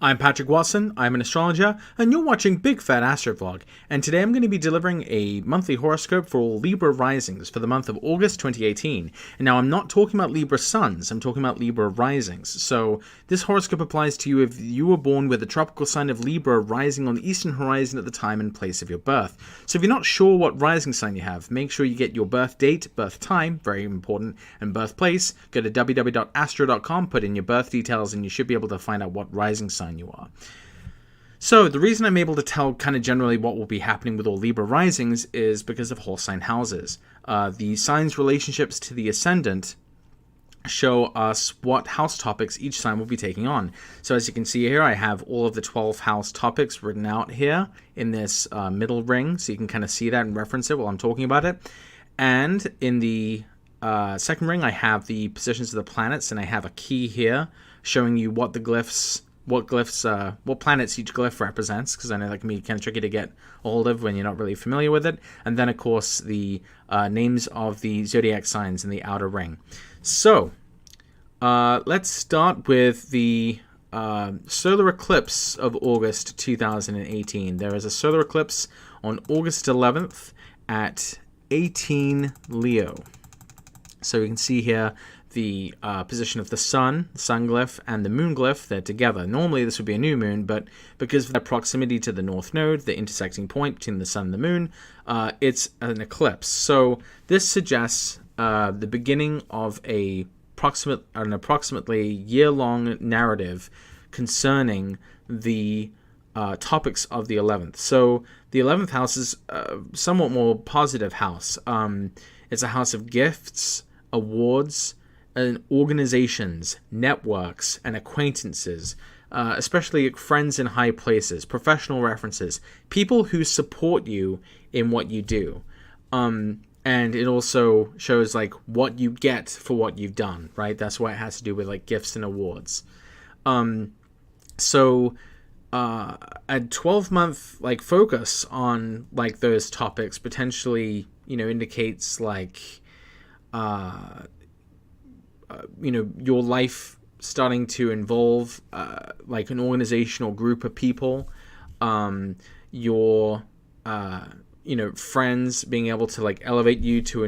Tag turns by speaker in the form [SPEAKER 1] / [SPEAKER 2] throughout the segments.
[SPEAKER 1] I'm Patrick Watson, I'm an astrologer, and you're watching Big Fat Astro Vlog, and today I'm going to be delivering a monthly horoscope for all Libra risings for the month of August 2018. And now I'm not talking about Libra suns, I'm talking about Libra risings. So this horoscope applies to you if you were born with the tropical sign of Libra rising on the eastern horizon at the time and place of your birth. So if you're not sure what rising sign you have, make sure you get your birth date, birth time, very important, and birthplace. Go to www.astro.com, put in your birth details, and you should be able to find out what rising sign you are. So the reason I'm able to tell kind of generally what will be happening with all Libra risings is because of whole sign houses. The signs' relationships to the ascendant show us what house topics each sign will be taking on. So as you can see here, I have all of the 12 house topics written out here in this middle ring, so you can kind of see that and reference it while I'm talking about it. And in the second ring, I have the positions of the planets, and I have a key here showing you what the glyphs, what planets each glyph represents, because I know that can be kind of tricky to get a hold of when you're not really familiar with it. And then, of course, the names of the zodiac signs in the outer ring. So, let's start with the solar eclipse of August 2018. There is a solar eclipse on August 11th at 18 Leo. So you can see here the position of the sun glyph, and the moon glyph. They're together. Normally this would be a new moon, but because of their proximity to the north node, the intersecting point between the sun and the moon, it's an eclipse. So this suggests the beginning of an approximately year-long narrative concerning the topics of the 11th. So the 11th house is a somewhat more positive house. It's a house of gifts, awards, and organizations, networks, and acquaintances, especially friends in high places, professional references, people who support you in what you do. And it also shows like what you get for what you've done, right? That's why it has to do with like gifts and awards. So a 12-month like focus on like those topics potentially, indicates like your life starting to involve like an organizational group of people, your friends being able to like elevate you to a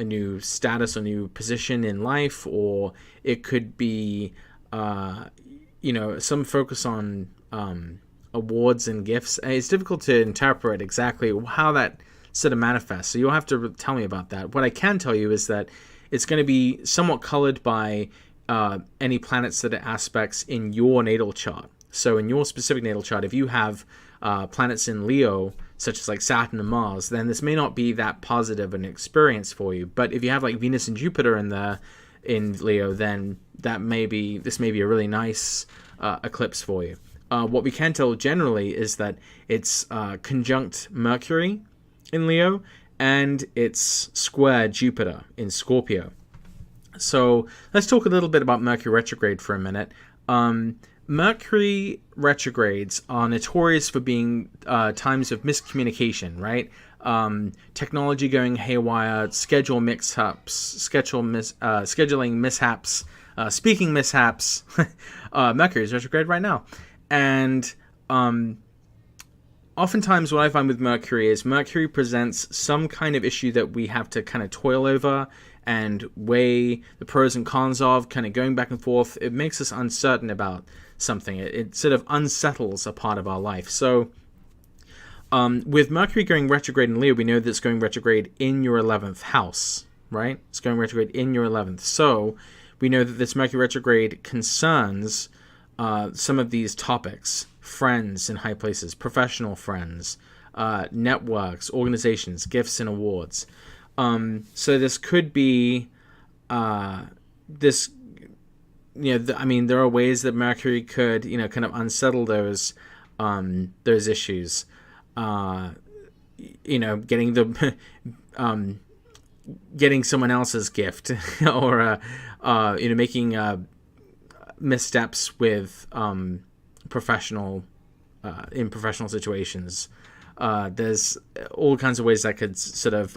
[SPEAKER 1] new status, a new position in life, or it could be some focus on awards and gifts. It's difficult to interpret exactly how that sort of manifests, so you'll have to tell me about that. What I can tell you is that it's going to be somewhat colored by any planets that are aspects in your natal chart. So in your specific natal chart, if you have planets in Leo, such as like Saturn and Mars, then this may not be that positive an experience for you. But if you have like Venus and Jupiter in Leo, then this may be a really nice eclipse for you. What we can tell generally is that it's conjunct Mercury in Leo, and it's square Jupiter in Scorpio. So let's talk a little bit about Mercury retrograde for a minute. Mercury retrogrades are notorious for being times of miscommunication, right? Technology going haywire, scheduling mishaps, speaking mishaps. Mercury is retrograde right now. And oftentimes what I find with Mercury is Mercury presents some kind of issue that we have to kind of toil over and weigh the pros and cons of, kind of going back and forth. It makes us uncertain about something. It sort of unsettles a part of our life. So with Mercury going retrograde in Leo, we know that it's going retrograde in your 11th house, right? It's going retrograde in your 11th. So we know that this Mercury retrograde concerns some of these topics: friends in high places, professional friends, networks, organizations, gifts and awards. So this could be there are ways that Mercury could, kind of unsettle those issues. Getting someone else's gift, or making missteps with professional situations. There's all kinds of ways that could sort of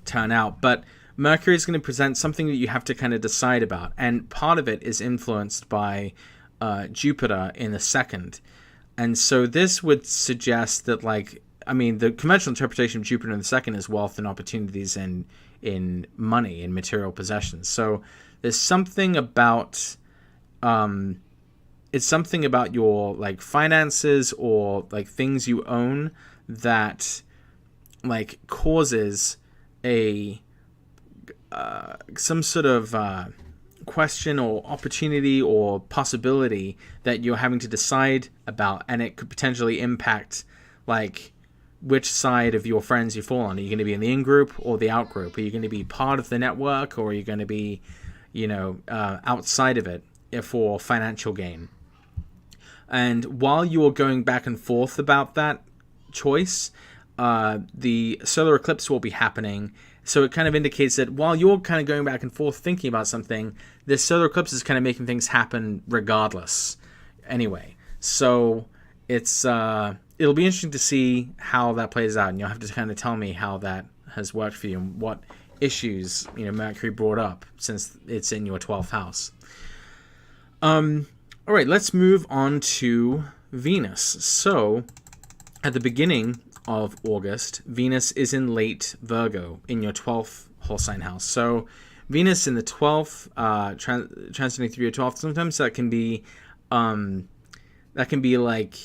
[SPEAKER 1] turn out, but Mercury is going to present something that you have to kind of decide about, and part of it is influenced by Jupiter in the second. And so this would suggest that, like, I mean, the conventional interpretation of Jupiter in the second is wealth and opportunities in money and material possessions. So there's something about it's something about your, like, finances or, like, things you own that, like, causes a some sort of question or opportunity or possibility that you're having to decide about, and it could potentially impact, like, which side of your friends you fall on. Are you going to be in the in-group or the out-group? Are you going to be part of the network, or are you going to be, outside of it for financial gain? And while you're going back and forth about that choice, the solar eclipse will be happening. So it kind of indicates that while you're kind of going back and forth thinking about something, this solar eclipse is kind of making things happen regardless anyway. So it's it'll be interesting to see how that plays out, and you'll have to kind of tell me how that has worked for you and what issues Mercury brought up, since it's in your 12th house. All right, let's move on to Venus. So at the beginning of August, Venus is in late Virgo in your 12th whole sign house. So Venus in the 12th, transiting through your 12th, sometimes that can be like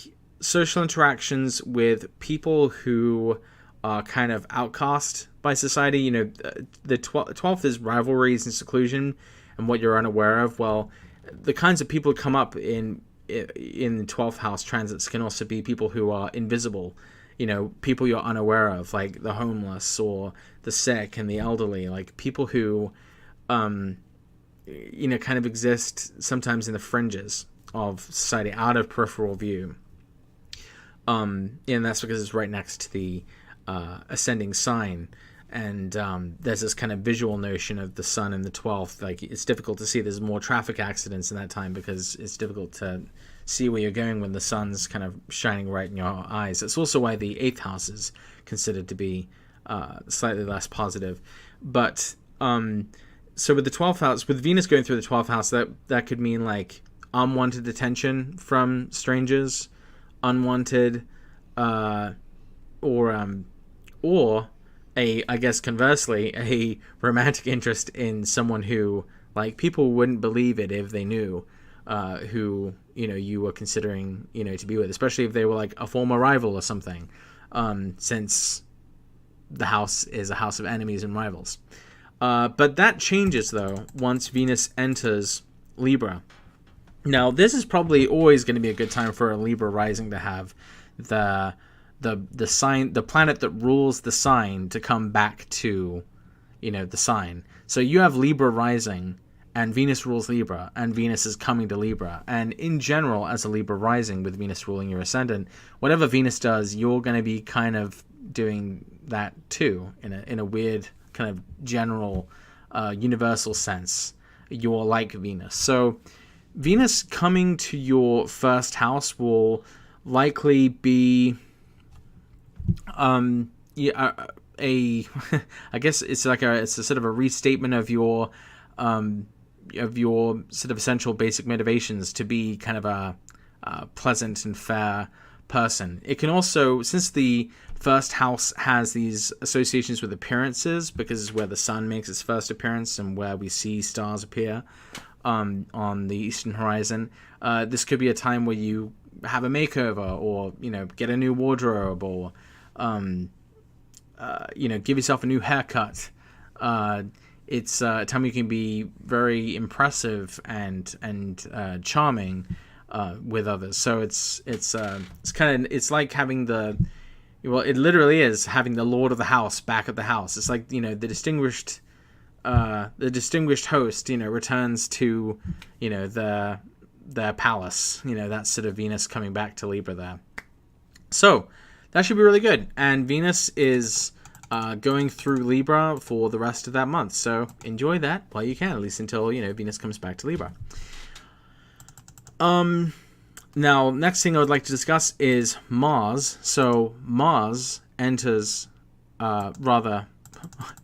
[SPEAKER 1] social interactions with people who are kind of outcast by society. The 12th is rivalries and seclusion and what you're unaware of. Well, the kinds of people who come up in the 12th house transits can also be people who are invisible, people you're unaware of, like the homeless or the sick and the elderly, like people who, kind of exist sometimes in the fringes of society, out of peripheral view. And that's because it's right next to the ascending sign. And there's this kind of visual notion of the sun in the 12th. Like, it's difficult to see. There's more traffic accidents in that time because it's difficult to see where you're going when the sun's kind of shining right in your eyes. It's also why the 8th house is considered to be slightly less positive. But so with the 12th house, with Venus going through the 12th house, that could mean, like, unwanted attention from strangers, unwanted, or I guess conversely, a romantic interest in someone who, like, people wouldn't believe it if they knew who you were considering to be with, especially if they were like a former rival or something, since the house is a house of enemies and rivals. But that changes though once Venus enters Libra. Now, this is probably always going to be a good time for a Libra rising to have the sign, the planet that rules the sign, to come back to, the sign. So you have Libra rising, and Venus rules Libra, and Venus is coming to Libra. And in general, as a Libra rising with Venus ruling your ascendant, whatever Venus does, you're going to be kind of doing that too, in a weird kind of general, universal sense. You're like Venus. So Venus coming to your first house will likely be I guess it's a sort of a restatement of your sort of essential basic motivations to be kind of a pleasant and fair person. It can also, since the first house has these associations with appearances, because it's where the sun makes its first appearance and where we see stars appear on the eastern horizon, this could be a time where you have a makeover, or get a new wardrobe, or give yourself a new haircut. It's a time you can be very impressive and charming with others. So it's like having it literally is having the lord of the house back at the house. It's like the distinguished host returns to their palace. That's sort of Venus coming back to Libra there. So that should be really good. And Venus is going through Libra for the rest of that month. So enjoy that while you can, at least until, Venus comes back to Libra. Now, next thing I would like to discuss is Mars. So Mars enters,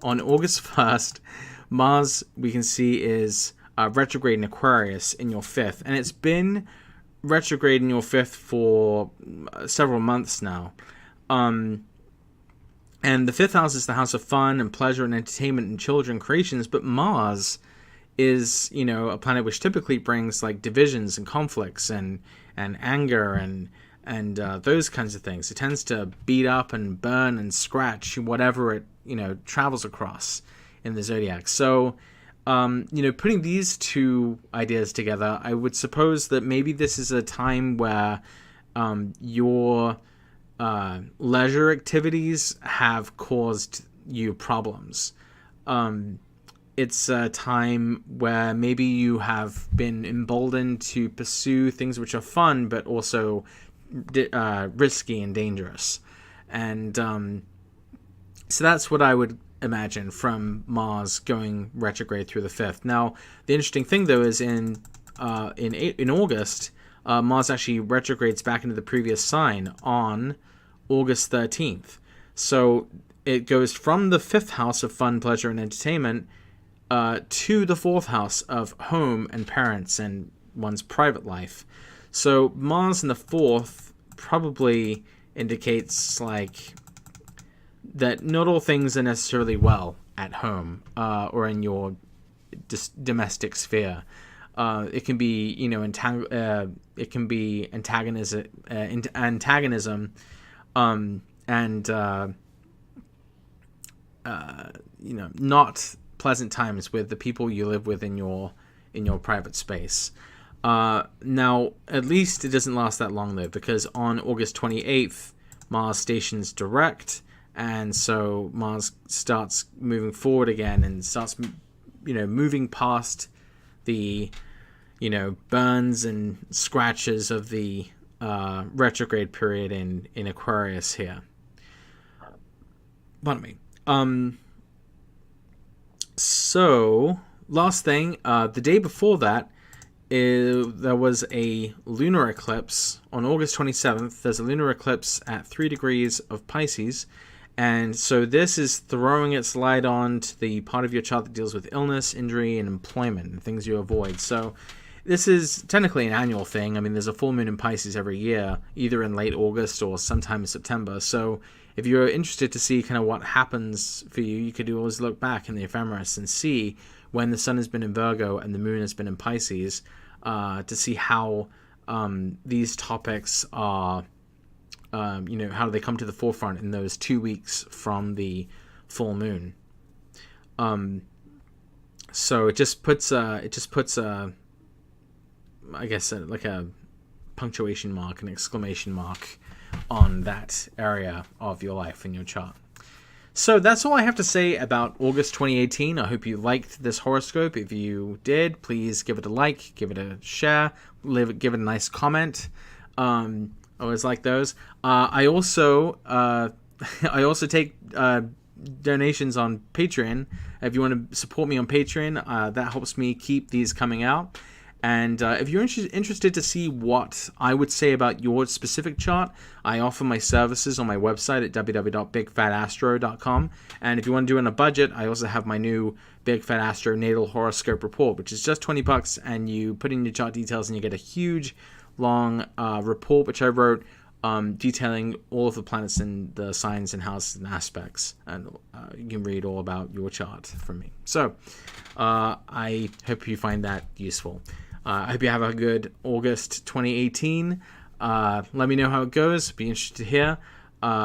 [SPEAKER 1] on August 1st, Mars, we can see, is retrograde in Aquarius in your 5th. And it's been retrograde in your 5th for several months now. And the 5th house is the house of fun and pleasure and entertainment and children creations. But Mars is, a planet which typically brings like divisions and conflicts and anger and those kinds of things. It tends to beat up and burn and scratch whatever it travels across in the zodiac. So putting these two ideas together, I would suppose that maybe this is a time where your leisure activities have caused you problems. It's a time where maybe you have been emboldened to pursue things which are fun, but also risky and dangerous. And so that's what I would imagine from Mars going retrograde through the 5th. Now, the interesting thing, though, is in August, Mars actually retrogrades back into the previous sign on August 13th. So it goes from the 5th house of fun, pleasure, and entertainment to the 4th house of home and parents and one's private life. So Mars in the 4th probably indicates like that not all things are necessarily well at home or in your domestic sphere. It can be it can be antagonism and not pleasant times with the people you live with in your private space. Now, at least it doesn't last that long, though, because on August 28th, Mars stations direct, and so Mars starts moving forward again and starts, moving past the, burns and scratches of the retrograde period in Aquarius here. Pardon me. So, last thing, the day before that, there was a lunar eclipse on August 27th. There's a lunar eclipse at 3 degrees of Pisces, and so this is throwing its light on to the part of your chart that deals with illness, injury, and employment, and things you avoid. So this is technically an annual thing. I mean, there's a full moon in Pisces every year, either in late August or sometime in September. So if you're interested to see kind of what happens for you, you could always look back in the ephemeris and see when the sun has been in Virgo and the moon has been in Pisces, to see how these topics are, how do they come to the forefront in those 2 weeks from the full moon. So it just puts I guess like a punctuation mark, an exclamation mark on that area of your life in your chart. So that's all I have to say about August 2018. I hope you liked this horoscope. If you did, please give it a like, give it a share, give it a nice comment. I always like those. I also take donations on Patreon. If you want to support me on Patreon, that helps me keep these coming out. And if you're interested to see what I would say about your specific chart, I offer my services on my website at www.bigfatastro.com. And if you want to do it on a budget, I also have my new Big Fat Astro Natal Horoscope Report, which is just $20, and you put in your chart details and you get a huge, long report, which I wrote detailing all of the planets and the signs and houses and aspects. And you can read all about your chart from me. So I hope you find that useful. I hope you have a good August 2018. Let me know how it goes. Be interested to hear.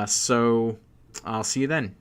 [SPEAKER 1] So I'll see you then.